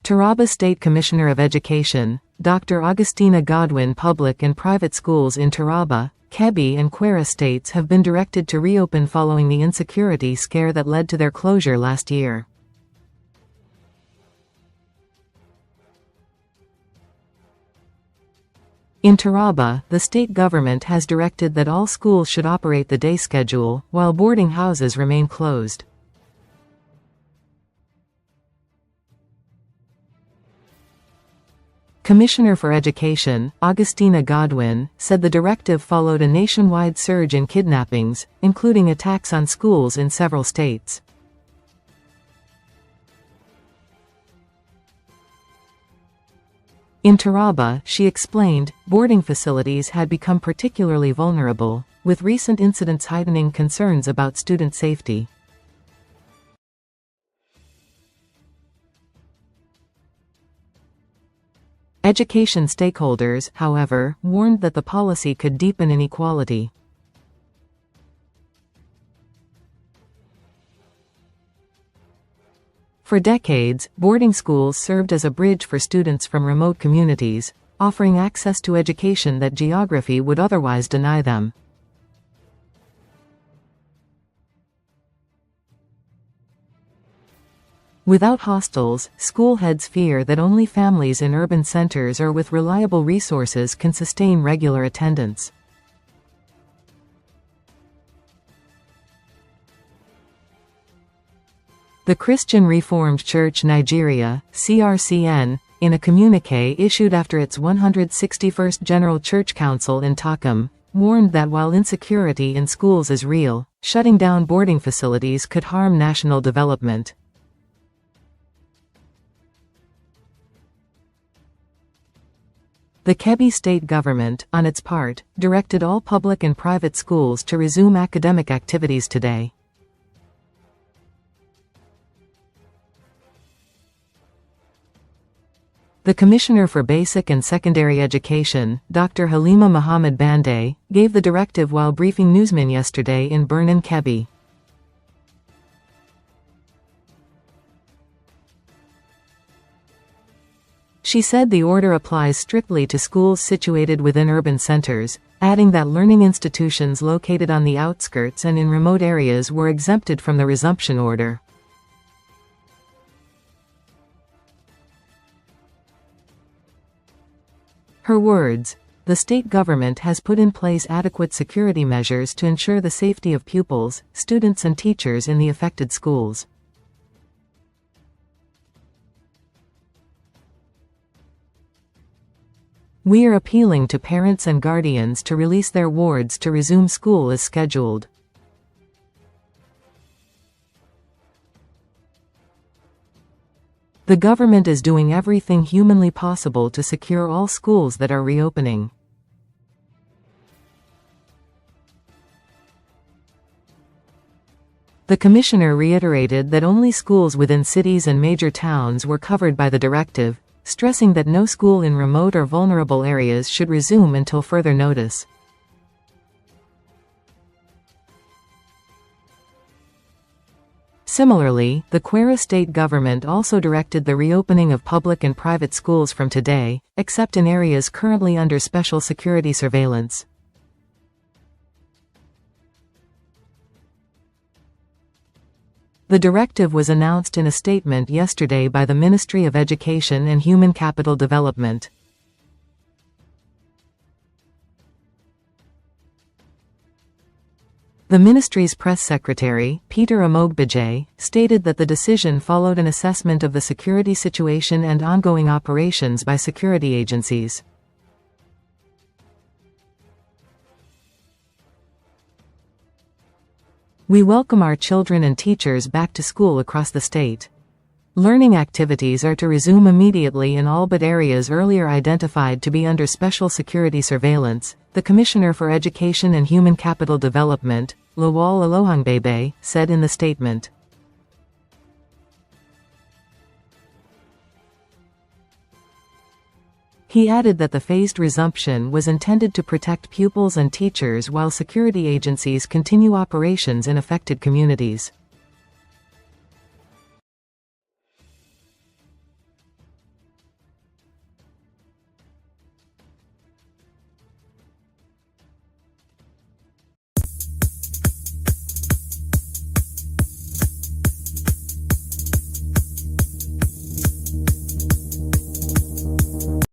Taraba State Commissioner of Education, Dr. Augustina Godwin Public and private schools in Taraba, Kebbi and Kwara States have been directed to reopen following the insecurity scare that led to their closure last year. In Taraba, the state government has directed that all schools should operate the day schedule, while boarding houses remain closed. Commissioner for Education, Augustina Godwin, said the directive followed a nationwide surge in kidnappings, including attacks on schools in several states. In Taraba, she explained, boarding facilities had become particularly vulnerable, with recent incidents heightening concerns about student safety. Education stakeholders, however, warned that the policy could deepen inequality. For decades, boarding schools served as a bridge for students from remote communities, offering access to education that geography would otherwise deny them. Without hostels, school heads fear that only families in urban centers or with reliable resources can sustain regular attendance. The Christian Reformed Church Nigeria, CRC-N, in a communiqué issued after its 161st General Church Council in Takum, warned that while insecurity in schools is real, shutting down boarding facilities could harm national development. The Kebbi State government, on its part, directed all public and private schools to resume academic activities today. The Commissioner for Basic and Secondary Education, Dr. Halima Muhammad-Bande, gave the directive while briefing newsmen yesterday in Birnin Kebbi. She said the order applies strictly to schools situated within urban centers, adding that learning institutions located on the outskirts and in remote areas were exempted from the resumption order. Her words, "The state government has put in place adequate security measures to ensure the safety of pupils, students and teachers in the affected schools. We are appealing to parents and guardians to release their wards to resume school as scheduled." The government is doing everything humanly possible to secure all schools that are reopening. The commissioner reiterated that only schools within cities and major towns were covered by the directive, stressing that no school in remote or vulnerable areas should resume until further notice. Similarly, the Kwara State government also directed the reopening of public and private schools from today, except in areas currently under special security surveillance. The directive was announced in a statement yesterday by the Ministry of Education and Human Capital Development. The ministry's press secretary, Peter Amogbonjaye, stated that the decision followed an assessment of the security situation and ongoing operations by security agencies. We welcome our children and teachers back to school across the state. Learning activities are to resume immediately in all but areas earlier identified to be under special security surveillance, the Commissioner for Education and Human Capital Development, Lawal Alohangbebe, said in the statement. He added that the phased resumption was intended to protect pupils and teachers while security agencies continue operations in affected communities.